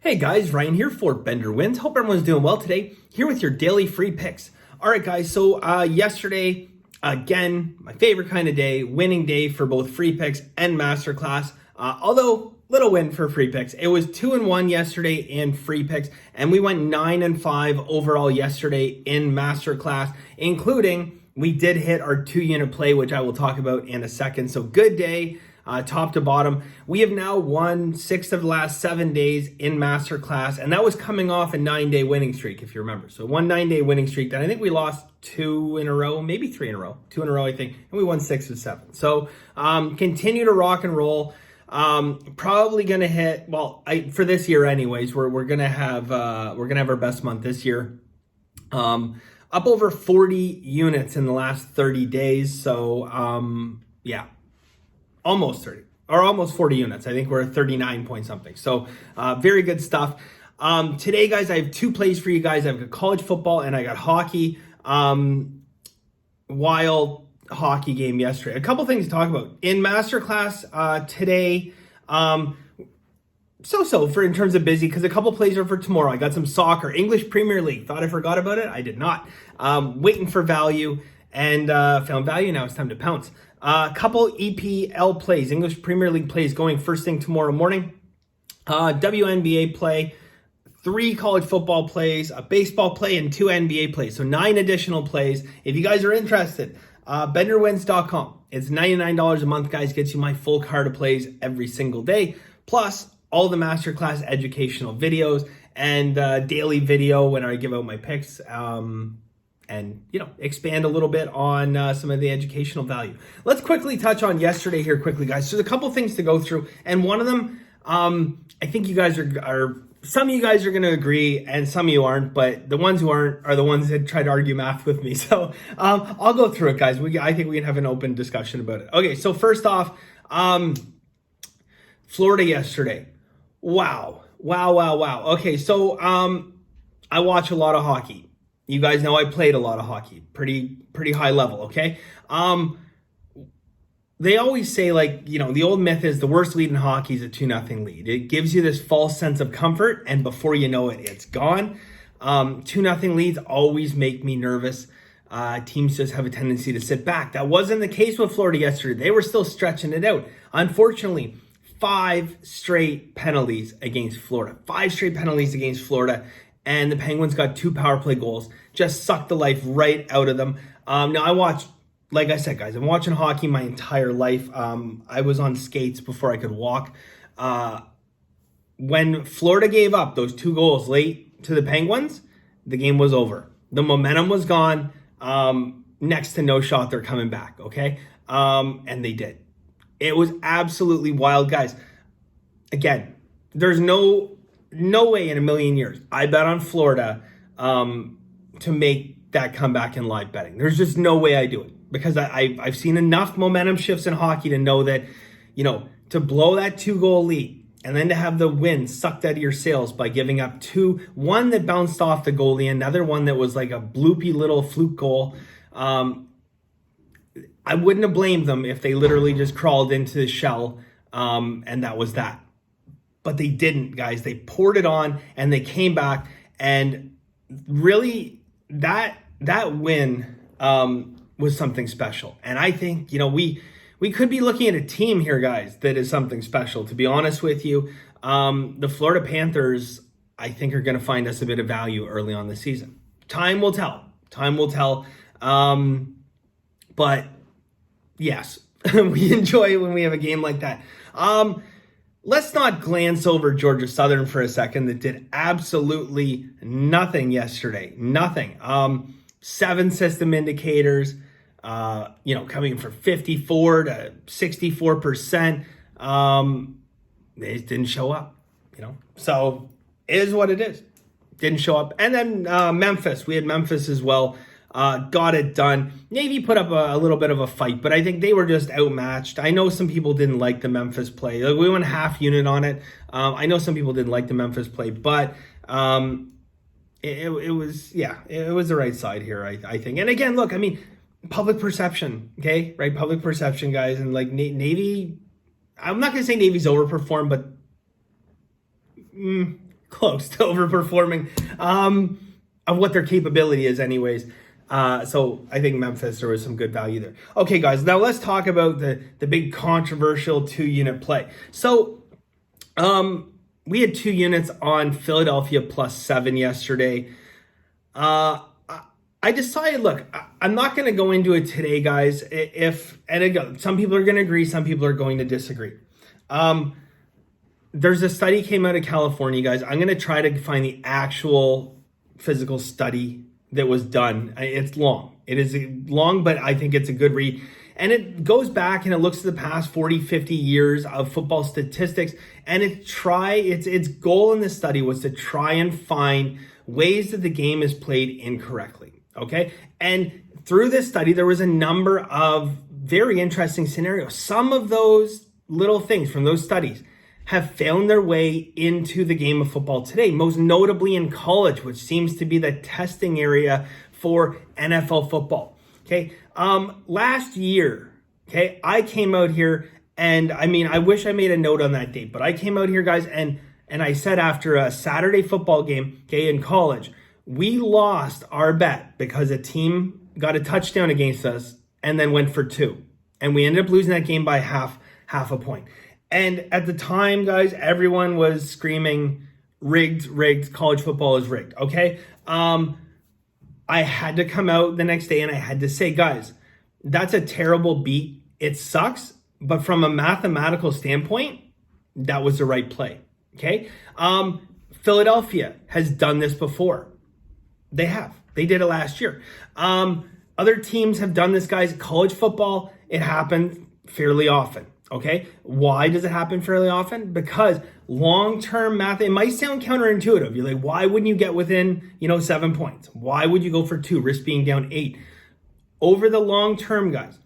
Hey guys, Ryan here for Bender Wins. Hope everyone's doing well today. Here with your daily free picks. All right, guys. So yesterday, again, my favorite kind of day, winning day for both free picks and masterclass. Although little win for free picks. It was 2-1 yesterday in free picks, and we went 9-5 overall yesterday in masterclass, including we did hit our 2-unit play, which I will talk about in a second. So good day. Top to bottom. We have now won 6 of the last 7 days in Masterclass, and that was coming off a 9-day winning streak, if you remember. So one 9-day winning streak, then I think we lost 2 in a row, maybe 3 in a row. 2 in a row, I think, and we won 6 of 7. So continue to rock and roll. Probably gonna hit, for this year anyways, we're gonna have our best month this year. Up over 40 units in the last 30 days. So yeah. Almost 30 or almost 40 units. I think we're at 39 point something. So very good stuff. Today, guys, I have 2 plays for you guys. I've got college football and I got hockey. Wild hockey game yesterday. A couple things to talk about. In Masterclass today, so for in terms of busy, because a couple plays are for tomorrow. I got some soccer, English Premier League. Thought I forgot about it. I did not. Waiting for value and found value. Now it's time to pounce. A couple EPL plays, English Premier League plays going first thing tomorrow morning. WNBA play, 3 college football plays, a baseball play, and 2 NBA plays. So 9 additional plays. If you guys are interested, betterwins.com. It's $99 a month, guys. Gets you my full card of plays every single day. Plus all the masterclass educational videos and daily video when I give out my picks. And, expand a little bit on some of the educational value. Let's quickly touch on yesterday here quickly, guys. So there's a couple things to go through. And one of them, I think you guys are some of you guys are going to agree and some of you aren't, but the ones who aren't are the ones that try to argue math with me. So I'll go through it, guys. I think we can have an open discussion about it. Okay, so first off, Florida yesterday. Wow. Okay, so I watch a lot of hockey. You guys know I played a lot of hockey, pretty high level, okay? They always say, the old myth is the worst lead in hockey is a 2-0 lead. It gives you this false sense of comfort, and before you know it, it's gone. 2-0 leads always make me nervous. Teams just have a tendency to sit back. That wasn't the case with Florida yesterday. They were still stretching it out. Unfortunately, 5 straight penalties against Florida. 5 straight penalties against Florida. And the Penguins got 2 power play goals, just sucked the life right out of them. Now, I watched, like I said, guys, I'm watching hockey my entire life. I was on skates before I could walk. When Florida gave up those 2 goals late to the Penguins, the game was over. The momentum was gone. Next to no shot, they're coming back, okay? And they did. It was absolutely wild, guys. Again, there's no way in a million years I bet on Florida to make that comeback in live betting. There's just no way I do it because I've seen enough momentum shifts in hockey to know that, to blow that 2-goal lead and then to have the win sucked out of your sails by giving up 2, one that bounced off the goalie, another one that was like a bloopy little fluke goal. I wouldn't have blamed them if they literally just crawled into the shell and that was that. But they didn't, guys. They poured it on and they came back, and really that win was something special. And I think, we could be looking at a team here, guys, that is something special. To be honest with you, the Florida Panthers, I think, are going to find us a bit of value early on the season. Time will tell. But yes, we enjoy it when we have a game like that. Let's not glance over Georgia Southern for a second that did absolutely nothing yesterday. Nothing. 7 system indicators, coming from 54 to 64%. They just didn't show up, So it is what it is. Didn't show up. And then Memphis. We had Memphis as well. Got it done. Navy put up a little bit of a fight, but I think they were just outmatched. I know some people didn't like the Memphis play. We went half unit on it. I know some people didn't like the Memphis play, but it was the right side here, I think. And again, look, public perception, okay, right? Public perception, guys, and Navy. I'm not going to say Navy's overperformed, but close to overperforming of what their capability is anyways. So I think Memphis, there was some good value there. Okay, guys, now let's talk about the big controversial 2-unit play. So we had 2 units on Philadelphia +7 yesterday. I decided, look, I'm not going to go into it today, guys. And again, some people are going to agree, some people are going to disagree. There's a study came out of California, guys. I'm going to try to find the actual physical study that was done. It's long. It is long, but I think it's a good read. And it goes back and it looks at the past 40, 50 years of football statistics. And its goal in this study was to try and find ways that the game is played incorrectly. Okay. And through this study, there was a number of very interesting scenarios. Some of those little things from those studies have found their way into the game of football today, most notably in college, which seems to be the testing area for NFL football. Okay. Last year, okay, I came out here and I wish I made a note on that date, but I came out here, guys, and I said after a Saturday football game, okay, in college, we lost our bet because a team got a touchdown against us and then went for 2. And we ended up losing that game by half a point. And at the time, guys, everyone was screaming, rigged, college football is rigged, okay? I had to come out the next day and I had to say, guys, that's a terrible beat. It sucks, but from a mathematical standpoint, that was the right play, okay? Philadelphia has done this before. They have. They did it last year. Other teams have done this, guys. College football, it happens fairly often. Okay. Why does it happen fairly often? Because long-term math, it might sound counterintuitive. You're like, why wouldn't you get within, 7 points? Why would you go for 2, risk being down 8? Over the long term, guys,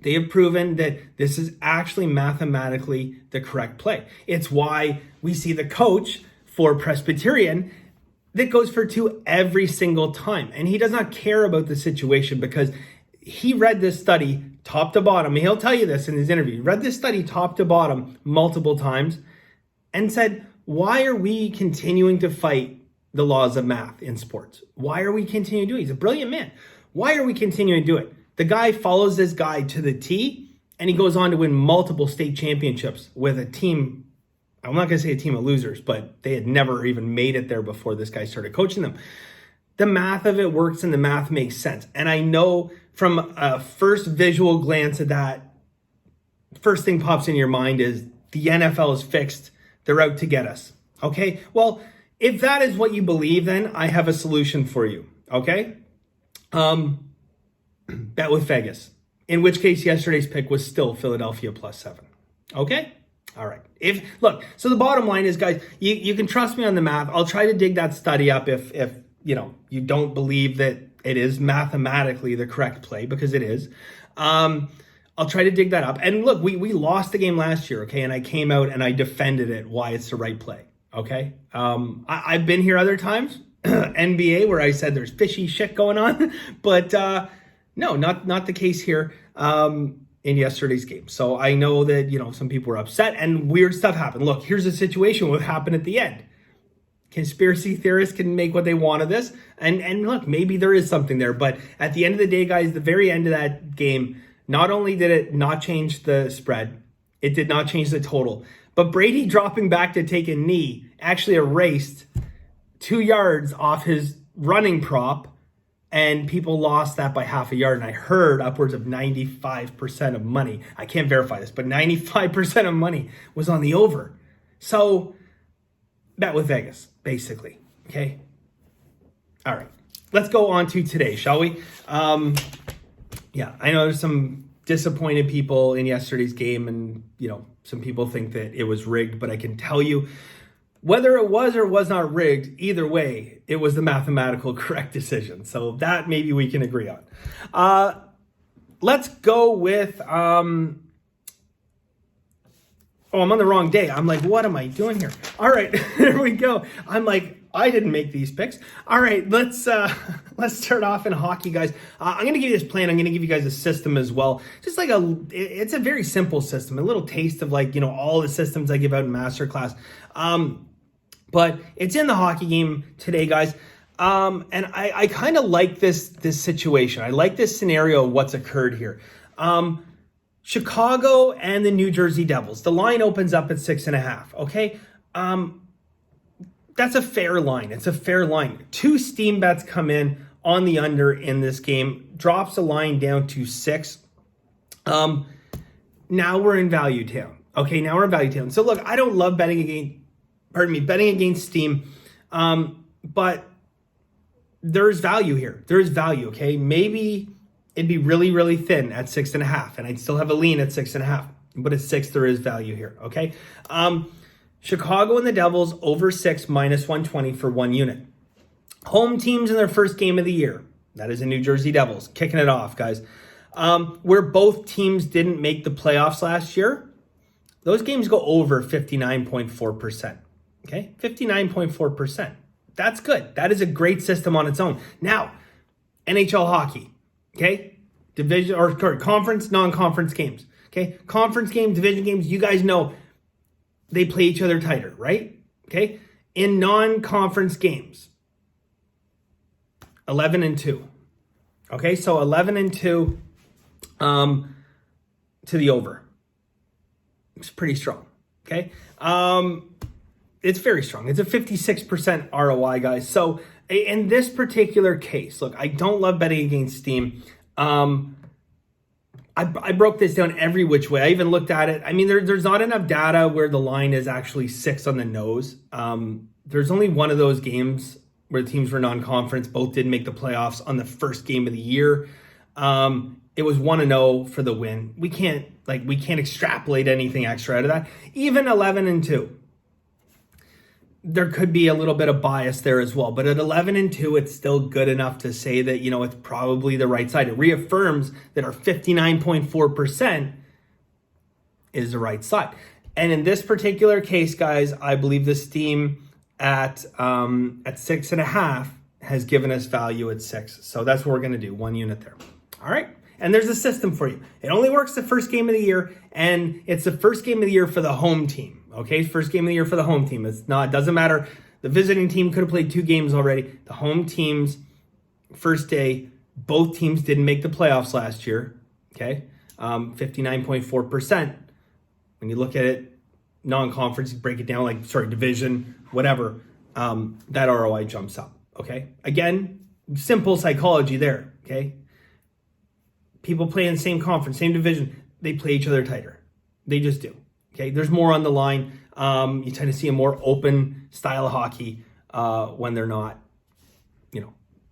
they have proven that this is actually mathematically the correct play. It's why we see the coach for Presbyterian that goes for 2 every single time. And he does not care about the situation because he read this study top to bottom. He'll tell you this in his interview. He read this study top to bottom multiple times and said, why are we continuing to fight the laws of math in sports? Why are we continuing to do it? He's a brilliant man. Why are we continuing to do it? The guy follows this guy to the T, and he goes on to win multiple state championships with a team. I'm not going to say a team of losers, but they had never even made it there before this guy started coaching them. The math of it works and the math makes sense. And I know from a first visual glance at that, first thing pops in your mind is the NFL is fixed. They're out to get us. Okay. Well, if that is what you believe, then I have a solution for you. Okay. Bet with Vegas, in which case yesterday's pick was still Philadelphia +7. Okay. All right. So the bottom line is, guys, you can trust me on the math. I'll try to dig that study up if you don't believe that it is mathematically the correct play, because it is. I'll try to dig that up. And look, we lost the game last year, okay? And I came out and I defended it, why it's the right play, okay? I've been here other times, NBA, where I said there's fishy shit going on, but no, not the case here in yesterday's game. So I know that, some people were upset and weird stuff happened. Look, here's a situation what happened at the end. Conspiracy theorists can make what they want of this. And look, maybe there is something there. But at the end of the day, guys, the very end of that game, not only did it not change the spread, it did not change the total. But Brady dropping back to take a knee actually erased 2 yards off his running prop. And people lost that by half a yard. And I heard upwards of 95% of money. I can't verify this, but 95% of money was on the over. So bet with Vegas, basically. Okay. All right. Let's go on to today, shall we? Yeah, I know there's some disappointed people in yesterday's game, and some people think that it was rigged, but I can tell you, whether it was or was not rigged, either way, it was the mathematical correct decision. So that maybe we can agree on. Let's go with, I'm on the wrong day. I'm like, what am I doing here? All right, there we go. I'm like, I didn't make these picks. All right, let's start off in hockey, guys. I'm going to give you this plan. I'm going to give you guys a system as well. Just like it's a very simple system, a little taste of all the systems I give out in masterclass. But it's in the hockey game today, guys. And I kind of like this situation. I like this scenario of what's occurred here. Chicago and the New Jersey Devils. The line opens up at 6.5. Okay. That's a fair line. It's a fair line. 2 steam bets come in on the under in this game. Drops the line down to 6. Now we're in value town. Okay, now we're in value town. So look, I don't love betting against steam. But there's value here. There's value, okay? Maybe it'd be really, really thin at 6.5, and I'd still have a lean at 6.5. But at 6, there is value here, okay? Chicago and the Devils over 6 minus 120 for 1 unit. Home teams in their first game of the year. That is the New Jersey Devils. Kicking it off, guys. Where both teams didn't make the playoffs last year, those games go over 59.4%. Okay? 59.4%. That's good. That is a great system on its own. Now, NHL hockey. Okay? Division or conference, non-conference games. Okay? Conference games, division games, you guys know they play each other tighter, right? Okay? In non-conference games, 11-2. Okay? So 11-2 to the over. It's pretty strong. Okay? It's very strong. It's a 56% ROI, guys. So in this particular case, look, I don't love betting against steam. I broke this down every which way. I even looked at it. I mean, there's not enough data where the line is actually 6 on the nose. There's only one of those games where the teams were non-conference. Both didn't make the playoffs on the first game of the year. It was 1-0 for the win. We can't extrapolate anything extra out of that. Even 11-2. There could be a little bit of bias there as well. But at 11-2, it's still good enough to say that, it's probably the right side. It reaffirms that our 59.4% is the right side. And in this particular case, guys, I believe the steam at 6.5 has given us value at 6. So that's what we're going to do. 1 unit there. All right. And there's a system for you. It only works the first game of the year, and it's the first game of the year for the home team. Okay, first game of the year for the home team. It doesn't matter. The visiting team could have played 2 games already. The home team's first day, both teams didn't make the playoffs last year. Okay, 59.4%. When you look at it, non-conference, you break it down division, whatever, that ROI jumps up. Okay, again, simple psychology there. Okay, people play in the same conference, same division. They play each other tighter. They just do. Okay, there's more on the line. You tend to see a more open style of hockey when they're not,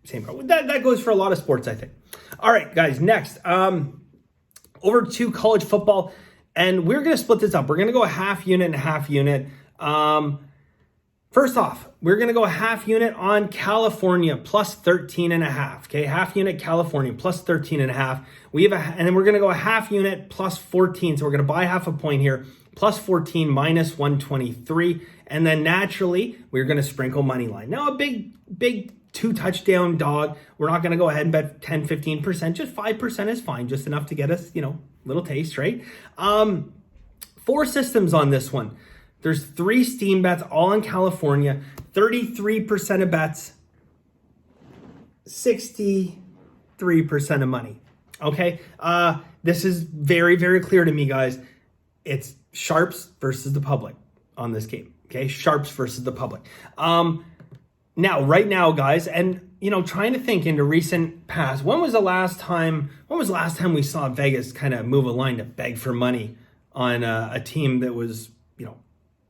same. That goes for a lot of sports, I think. All right, guys, next. Over to college football, and we're going to split this up. We're going to go a half unit and a half unit. First off, we're going to go a half unit on California plus 13.5. Okay, half unit California plus 13.5. And then we're going to go a half unit plus 14. So we're going to buy half a point here. Plus 14 minus 123. And then naturally, we're going to sprinkle money line. Now a big 2 touchdown dog. We're not going to go ahead and bet 10, 15%. Just 5% is fine. Just enough to get us, little taste, right? 4 systems on this one. There's 3 steam bets, all in California. 33% of bets, 63% of money. Okay? This is very, very clear to me, guys. It's sharps versus the public on this game. Okay? Sharps versus the public. Right now, guys, and, trying to think into recent past, when was the last time we saw Vegas kind of move a line to beg for money on a team that was,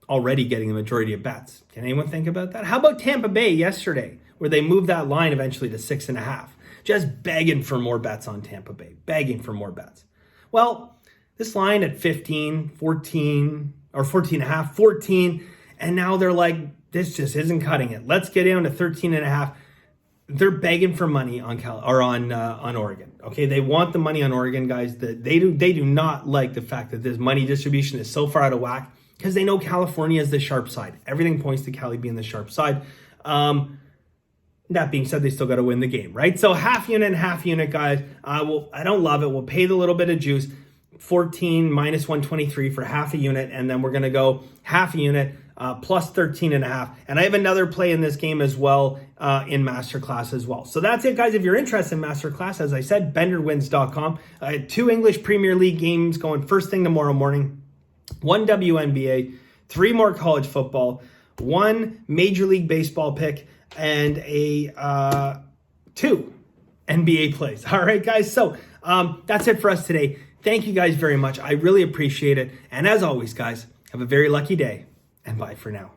already getting the majority of bets? Can anyone think about that? How about Tampa Bay yesterday, where they moved that line eventually to 6.5? Just begging for more bets on Tampa Bay, begging for more bets. Well, this line at 15, 14, or 14.5, 14, and now they're like, this just isn't cutting it. Let's get down to 13.5. They're begging for money on Oregon. Okay, they want the money on Oregon, guys. They do not like the fact that this money distribution is so far out of whack, because they know California is the sharp side. Everything points to Cali being the sharp side. That being said, they still got to win the game, right? So half unit and half unit, guys. I don't love it. We'll pay the little bit of juice. 14 minus 123 for half a unit, and then we're going to go half a unit plus 13.5. And I have another play in this game as well in Masterclass as well. So that's it, guys. If you're interested in Masterclass, as I said, benderwins.com. 2 English Premier League games going first thing tomorrow morning. 1 WNBA, 3 more college football, 1 Major League Baseball pick, and 2 NBA plays. All right, guys. So that's it for us today. Thank you guys very much. I really appreciate it. And as always, guys, have a very lucky day, and bye for now.